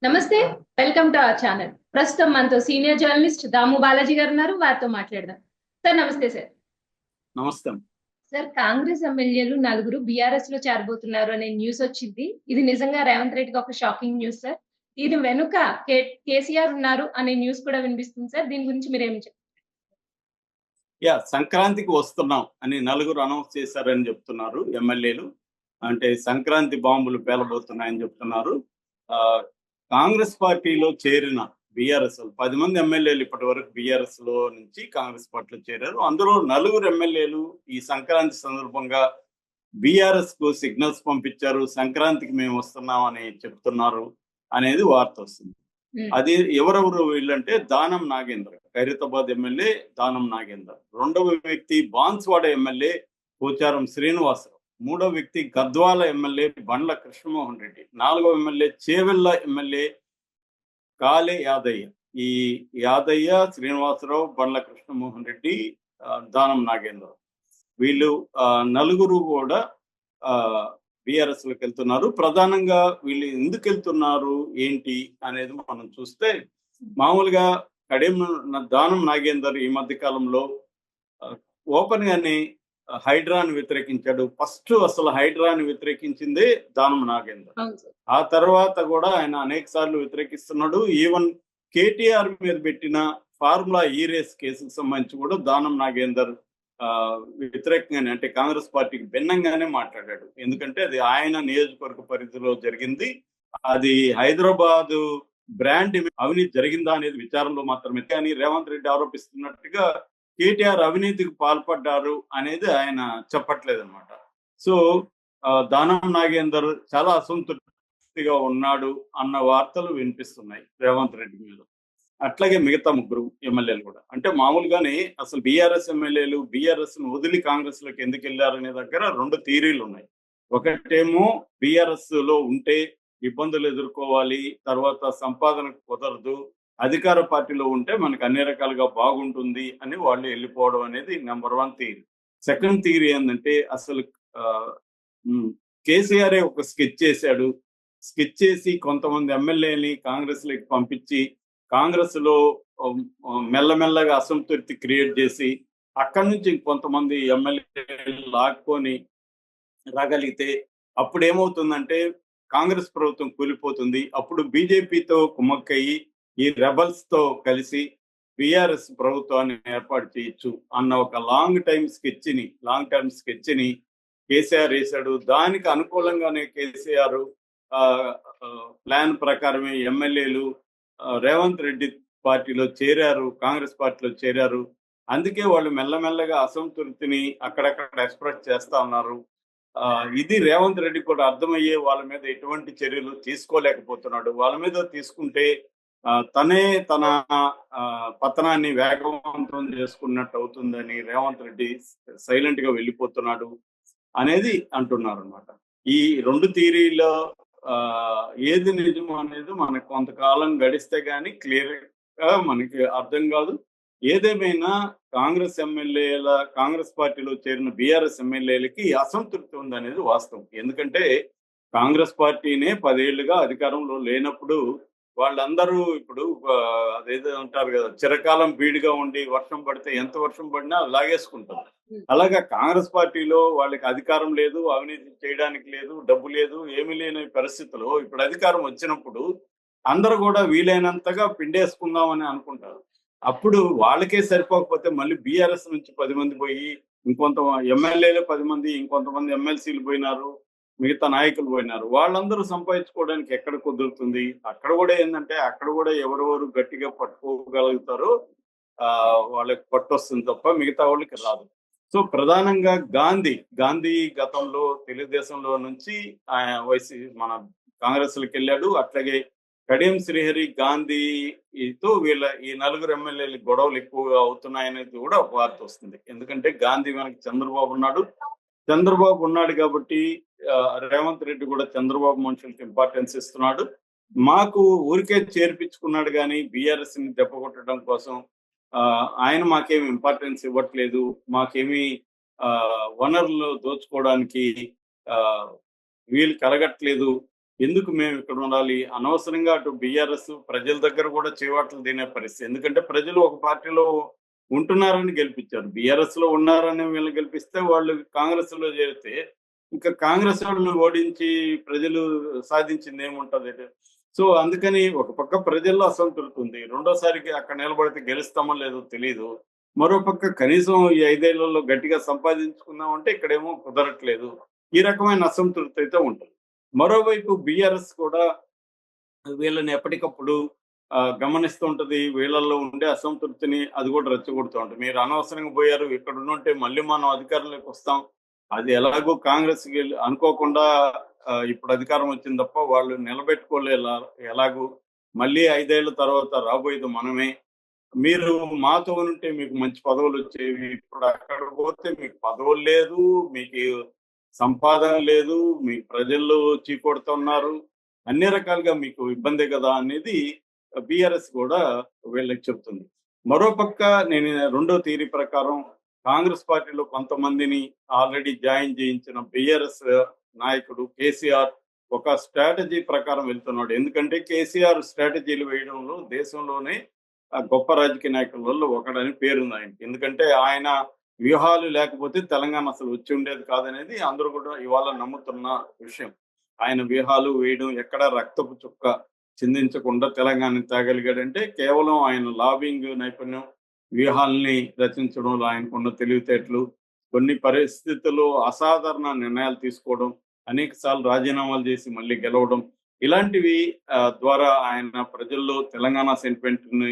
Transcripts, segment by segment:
నమస్తే. Welcome to our channel. ప్రస్తుతం మనతో సీనియర్ జర్నలిస్ట్ దాము బాలాజీ గారు ఉన్నారు. వారితో మాట్లాడదాం. సార్ నమస్తే సార్. నమస్తే. సార్, కాంగ్రెస్ ఎమ్మెల్యేలు నలుగురు బీఆర్ఎస్ లో చేరబోతున్నారు అనే న్యూస్ వచ్చింది. ఇది నిజంగా రేవంత్ రెడ్డికి ఒక షాకింగ్ న్యూస్ సార్. దీని వెనుక కేసీఆర్ ఉన్నారు అనే న్యూస్ కూడా వినిపిస్తుంది సార్. దీని గురించి మీరేమి చెప్తారు? సంక్రాంతికి వస్తున్నాం అని నలుగురు అనౌన్స్ చేశారని చెప్తున్నారు ఎమ్మెల్యేలు. అంటే సంక్రాంతి బాంబులు పేలబోతున్నాయని చెప్తున్నారు. కాంగ్రెస్ పార్టీలో చేరిన బీఆర్ఎస్ 10 మంది ఎమ్మెల్యేలు ఇప్పటి వరకు బీఆర్ఎస్ లో నుంచి కాంగ్రెస్ పార్టీలో చేరారు. అందులో నలుగురు ఎమ్మెల్యేలు ఈ సంక్రాంతి సందర్భంగా బీఆర్ఎస్ కు సిగ్నల్స్ పంపించారు. సంక్రాంతికి మేము వస్తున్నాం అని చెప్తున్నారు అనేది వార్త వస్తుంది. అది ఎవరెవరు వీళ్ళంటే దానం నాగేందర్, ఖైరతాబాద్ ఎమ్మెల్యే దానం నాగేందర్. రెండవ వ్యక్తి బాన్స్వాడ ఎమ్మెల్యే పోచారం శ్రీనివాసరావు. మూడవ వ్యక్తి గద్వాల ఎమ్మెల్యే బండ్ల కృష్ణమోహన్ రెడ్డి. నాలుగవ ఎమ్మెల్యే చేవెళ్ళ ఎమ్మెల్యే కాలే యాదయ్య. ఈ యాదయ్య, శ్రీనివాసరావు, బండ్ల కృష్ణమోహన్ రెడ్డి, దానం నాగేందర్, వీళ్ళు నలుగురు కూడా బీఆర్ఎస్ లోకి వెళ్తున్నారు. ప్రధానంగా వీళ్ళు ఎందుకు వెళ్తున్నారు ఏంటి అనేది మనం చూస్తే, మామూలుగా కడెం దానం నాగేందర్ ఈ మధ్య కాలంలో ఓపెన్ గానే హైడ్రాని వ్యతిరేకించాడు. ఫస్ట్ అసలు హైడ్రాని వ్యతిరేకించిందే దానం నాగేందర్. ఆ తర్వాత కూడా ఆయన అనేక సార్లు వ్యతిరేకిస్తున్నాడు. ఈవెన్ కేటీఆర్ మీద పెట్టిన ఫార్ములా ఈ రేస్ కేసుకు సంబంధించి కూడా దానం నాగేందర్ వ్యతిరేకంగానే, అంటే కాంగ్రెస్ పార్టీకి భిన్నంగానే మాట్లాడాడు. ఎందుకంటే అది ఆయన నియోజకవర్గ పరిధిలో జరిగింది. అది హైదరాబాద్ బ్రాండ్ అవినీతి జరిగిందా అనేది విచారణలో మాత్రమే. కానీ రేవంత్ రెడ్డి ఆరోపిస్తున్నట్టుగా కేటీఆర్ అవినీతికి పాల్పడ్డారు అనేది ఆయన చెప్పట్లేదు అనమాట. సో దానం నాగేందర్ చాలా అసంతృప్తిగా ఉన్నాడు అన్న వార్తలు వినిపిస్తున్నాయి రేవంత్ రెడ్డి మీద. అట్లాగే మిగతా ముగ్గురు ఎమ్మెల్యేలు కూడా. అంటే మామూలుగానే అసలు బీఆర్ఎస్ ఎమ్మెల్యేలు బీఆర్ఎస్ ను వదిలి కాంగ్రెస్ లోకి ఎందుకు వెళ్ళారనే దగ్గర రెండు థియరీలు ఉన్నాయి. ఒకటేమో బీఆర్ఎస్ లో ఉంటే ఇబ్బందులు ఎదుర్కోవాలి, తర్వాత సంపాదన కుదరదు, అధికార పార్టీలో ఉంటే మనకు అన్ని రకాలుగా బాగుంటుంది అని వాళ్ళు వెళ్ళిపోవడం అనేది నెంబర్ 1 థియరీ. సెకండ్ థియరీ ఏంటంటే, అసలు కేసీఆర్ ఒక స్కెచ్ చేశాడు. స్కెచ్ చేసి కొంతమంది ఎమ్మెల్యేని కాంగ్రెస్ లోకి పంపించి కాంగ్రెస్ లో మెల్లమెల్లగా అసంతృప్తి క్రియేట్ చేసి అక్కడి నుంచి కొంతమంది ఎమ్మెల్యేలు లాక్కొని రాగలిగితే అప్పుడు ఏమవుతుందంటే కాంగ్రెస్ ప్రభుత్వం కూలిపోతుంది. అప్పుడు బీజేపీతో కుమ్మక్కయ్యి ఈ రెబల్స్ తో కలిసి బీఆర్ఎస్ ప్రభుత్వాన్ని ఏర్పాటు చేయొచ్చు అన్న ఒక లాంగ్ టర్మ్ స్కెచ్ ని కేసీఆర్ వేశాడు. దానికి అనుకూలంగానే కేసీఆర్ ప్లాన్ ప్రకారమే ఎమ్మెల్యేలు రేవంత్ రెడ్డి పార్టీలో చేరారు, కాంగ్రెస్ పార్టీలో చేరారు. అందుకే వాళ్ళు మెల్లమెల్లగా అసంతృప్తిని అక్కడక్కడ ఎక్స్ప్రెస్ చేస్తా ఉన్నారు. ఇది రేవంత్ రెడ్డి కూడా అర్థమయ్యే వాళ్ళ మీద ఎటువంటి చర్యలు తీసుకోలేకపోతున్నాడు. వాళ్ళ మీద తీసుకుంటే తనే తన పతనాన్ని వేగవంతం చేసుకున్నట్టు అవుతుందని రేవంత్ రెడ్డి సైలెంట్ గా వెళ్ళిపోతున్నాడు అనేది అంటున్నారు అనమాట. ఈ రెండు థియరీలో ఏది నిజం అనేది మనకు కొంతకాలం గడిస్తే గానీ క్లియర్ గా మనకి అర్థం కాదు. ఏదేమైనా కాంగ్రెస్ పార్టీలో చేరిన బీఆర్ఎస్ ఎమ్మెల్యేలకి అసంతృప్తి ఉందనేది వాస్తవం. ఎందుకంటే కాంగ్రెస్ పార్టీనే 10 ఏళ్లుగా అధికారంలో లేనప్పుడు వాళ్ళందరూ ఇప్పుడు అదేదో ఉంటారు కదా, చిరకాలం బీడుగా ఉండి వర్షం పడితే ఎంత వర్షం పడినా లాగేసుకుంటారు. అలాగా కాంగ్రెస్ పార్టీలో వాళ్ళకి అధికారం లేదు, అవినీతి చేయడానికి లేదు, డబ్బు లేదు, ఏమీ లేని పరిస్థితిలో ఇప్పుడు అధికారం వచ్చినప్పుడు అందరూ కూడా వీలైనంతగా పిండేసుకుందామని అనుకుంటారు. అప్పుడు వాళ్ళకే సరిపోకపోతే మళ్ళీ బీఆర్ఎస్ నుంచి 10 మంది పోయి, ఇంకొంత ఎమ్మెల్యేలు 10 మంది, ఇంకొంతమంది ఎమ్మెల్సీలు పోయినారు, మిగతా నాయకులు పోయినారు. వాళ్ళందరూ సంపాదించుకోవడానికి ఎక్కడ కుదురుతుంది? అక్కడ కూడా ఏంటంటే అక్కడ కూడా ఎవరెవరు గట్టిగా పట్టుకోగలుగుతారో వాళ్ళకి పట్టొస్తుంది తప్ప మిగతా వాళ్ళకి రాదు. సో ప్రధానంగా గాంధీ గతంలో తెలుగుదేశంలో నుంచి మన కాంగ్రెస్ లోకి వెళ్ళాడు. అట్లాగే కడియం శ్రీహరి గాంధీతో ఈ నలుగురు ఎమ్మెల్యేలు గొడవలు ఎక్కువగా అవుతున్నాయనేది కూడా ఒక వార్త వస్తుంది. ఎందుకంటే గాంధీ వెనక చంద్రబాబు ఉన్నాడు కాబట్టి రేవంత్ రెడ్డి కూడా చంద్రబాబు మనుషులకి ఇంపార్టెన్స్ ఇస్తున్నాడు. మాకు ఊరికే చేర్పించుకున్నాడు కానీ బీఆర్ఎస్ ని దెబ్బ కొట్టడం కోసం ఆయన మాకేమి ఇంపార్టెన్స్ ఇవ్వట్లేదు, మాకేమీ వనరులు దోచుకోవడానికి వీలు కలగట్లేదు ఎందుకు మేము ఇక్కడ ఉండాలి? అనవసరంగా అటు బీఆర్ఎస్ ప్రజల దగ్గర కూడా చేవాట్లు తినే పరిస్థితి. ఎందుకంటే ప్రజలు ఒక పార్టీలో ఉంటున్నారని గెలిపించారు. బీఆర్ఎస్‌లో ఉన్నారని వీళ్ళని గెలిపిస్తే వాళ్ళు కాంగ్రెస్‌లో చేరితే ఇంకా కాంగ్రెస్ వాళ్ళని ఓడించి ప్రజలు సాధించింది ఏముంటది? సో, అందుకని ఒక పక్క ప్రజల్లో అసంతృప్తి ఉంది. రెండోసారికి అక్కడ నిలబడితే గెలుస్తామో లేదో తెలీదు. మరోపక్క కనీసం ఈ 5 ఏళ్లలో గట్టిగా సంపాదించుకుందామంటే ఇక్కడేమో కుదరట్లేదు. ఈ రకమైన అసంతృప్తి అయితే ఉంటది. మరోవైపు బీఆర్ఎస్ కూడా వీళ్ళని ఎప్పటికప్పుడు గమనిస్తూ ఉంటది. వీళ్ళల్లో ఉండే అసంతృప్తిని అది కూడా రెచ్చగొడుతూ ఉంటది. మీరు అనవసరంగా పోయారు. ఇక్కడ ఉండుంటే మళ్ళీ మనం అధికారంలోకి వస్తాం. అది ఎలాగో కాంగ్రెస్‌కి అనుకోకుండా ఇప్పుడు అధికారం వచ్చింది తప్ప వాళ్ళు నిలబెట్టుకోలేలా ఎలాగూ. మళ్ళీ 5 ఏళ్ల తర్వాత రాబోయేది మనమే. మీరు మాతో ఉంటే మీకు మంచి పదవులొచ్చేవి. ఇప్పుడు అక్కడికి పోతే మీకు పదవులు లేదు. మీకు సంపాదన లేదు. మీకు ప్రజల్లో చీకొడుతున్నారు. అన్ని రకాలుగా మీకు ఇబ్బందే గదా! అనేది బీఆర్ఎస్ కూడా వీళ్ళకి చెప్తుంది. మరోపక్క నేను రెండో థియరీ ప్రకారం కాంగ్రెస్ పార్టీలో కొంతమందిని ఆల్రెడీ జాయిన్ చేయించిన బీఆర్ఎస్ నాయకుడు కేసీఆర్ ఒక స్ట్రాటజీ ప్రకారం వెళ్తున్నాడు. ఎందుకంటే కేసీఆర్ స్ట్రాటజీలు వేయడంలో దేశంలోనే గొప్ప రాజకీయ నాయకులలో ఒకడని పేరుంది ఆయనకి. ఎందుకంటే ఆయన వ్యూహాలు లేకపోతే తెలంగాణ అసలు వచ్చి ఉండేది కాదనేది అందరూ కూడా ఇవాళ నమ్ముతున్న విషయం. ఆయన వ్యూహాలు వేయడం ఎక్కడ రక్తపు చుక్క చిందించకుండా తెలంగాణని తేగలిగాడంటే కేవలం ఆయన లాబింగ్ నైపుణ్యం, వ్యూహాల్ని రచించడంలో ఆయనకున్న తెలివితేటలు, కొన్ని పరిస్థితుల్లో అసాధారణ నిర్ణయాలు తీసుకోవడం, అనేక సార్లు రాజీనామాలు చేసి మళ్ళీ గెలవడం, ఇలాంటివి ద్వారా ఆయన ప్రజల్లో తెలంగాణ సెంటిమెంట్‌ని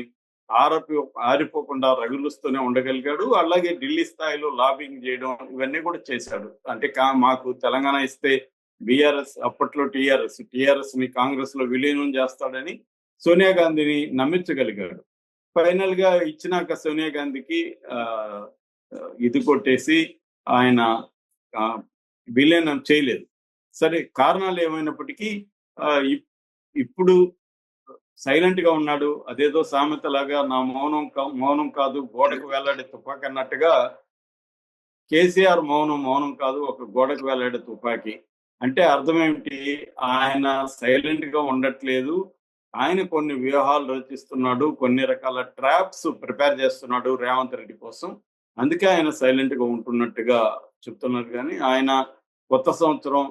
ఆరిపోకుండా రగులుస్తూనే ఉండగలిగాడు. అలాగే ఢిల్లీ స్థాయిలో లాబింగ్ చేయడం ఇవన్నీ కూడా చేశాడు. అంటే మాకు తెలంగాణ ఇస్తే బీఆర్ఎస్ అప్పట్లో టీఆర్ఎస్‌ని కాంగ్రెస్‌లో విలీనం చేస్తాడని సోనియా గాంధీని నమ్మించగలిగాడు. ఫైనల్‌గా ఇచ్చినాక సోనియా గాంధీకి ఇది కొట్టేసి ఆయన విలీనం చేయలేదు. సరే కారణాలు ఏమైనప్పటికీ ఇప్పుడు సైలెంట్‌గా ఉన్నాడు. అదేదో సామెతలాగా నా మౌనం కాదు గోడకు వేలాడే తుపాకీ అన్నట్టుగా కేసీఆర్ మౌనం కాదు ఒక గోడకు వేలాడే తుపాకీ. అంటే అర్థమేమిటి? ఆయన సైలెంట్‌గా ఉండట్లేదు. ఆయన కొన్ని వ్యూహాలు రచిస్తున్నాడు. కొన్ని రకాల ట్రాప్స్ ప్రిపేర్ చేస్తున్నాడు రేవంత్ రెడ్డి కోసం. అందుకే ఆయన సైలెంట్‌గా ఉంటున్నట్టుగా చెప్తున్నారు గానీ, ఆయన కొత్త సంవత్సరం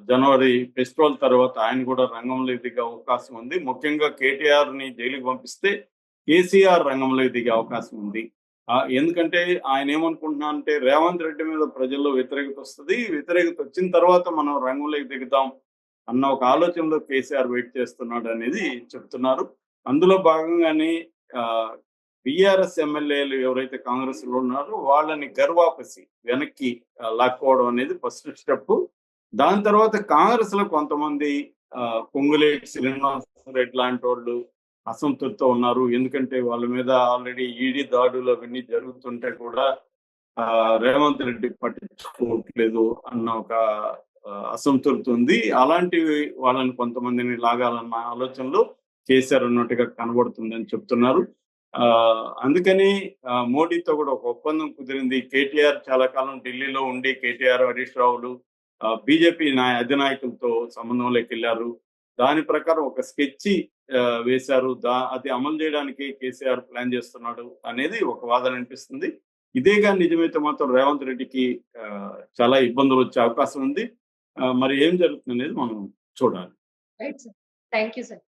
జనవరి ఫెస్టివల్ తర్వాత ఆయన కూడా రంగంలోకి దిగే అవకాశం ఉంది. ముఖ్యంగా కేటీఆర్‌ని జైలుకి పంపిస్తే కేసీఆర్ రంగంలోకి దిగే అవకాశం ఉంది. ఎందుకంటే ఆయన ఏమనుకుంటున్నారంటే రేవంత్ రెడ్డి మీద ప్రజల్లో వ్యతిరేకత వస్తది. వ్యతిరేకత వచ్చిన తర్వాత మనం రంగంలోకి దిగుదాం అన్న ఒక ఆలోచనలో కేసీఆర్ వెయిట్ చేస్తున్నాడు అనేది చెప్తున్నారు. అందులో భాగంగానే బీఆర్ఎస్ ఎమ్మెల్యేలు ఎవరైతే కాంగ్రెస్‌లో ఉన్నారో వాళ్ళని గర్వాపసి వెనక్కి లాక్కోవడం అనేది ఫస్ట్ స్టెప్. దాని తర్వాత కాంగ్రెస్‌లో కొంతమంది పొంగులేటి శ్రీనివాసరెడ్డి లాంటోళ్ళు అసంతృప్తితో ఉన్నారు. ఎందుకంటే వాళ్ళ మీద ఆల్రెడీ ఈడీ దాడులు అవన్నీ జరుగుతుంటే కూడా రేవంత్ రెడ్డి పట్టించుకోవట్లేదు అన్న ఒక అసంతృప్తి ఉంది. అలాంటివి వాళ్ళని కొంతమందిని లాగాలన్న ఆలోచనలో కేసీఆర్ ఉన్నట్టుగా కనబడుతుందని చెప్తున్నారు. అందుకని మోడీతో కూడా ఒక ఒప్పందం కుదిరింది. కేటీఆర్ చాలా కాలం ఢిల్లీలో ఉండి కేటీఆర్, హరీష్ రావులు బీజేపీ అధినాయకులతో సంబంధంలోకి వెళ్ళారు. దాని ప్రకారం ఒక స్కెచ్ వేశారు. అది అమలు చేయడానికి కేసీఆర్ ప్లాన్ చేస్తున్నాడు అనేది ఒక వాదన అనిపిస్తుంది. ఇదేగా నిజమైతే మాత్రం రేవంత్ రెడ్డికి చాలా ఇబ్బందులు వచ్చే అవకాశం ఉంది. మరి ఏం జరుగుతుంది అనేది మనం చూడాలి. Right sir. Thank you sir.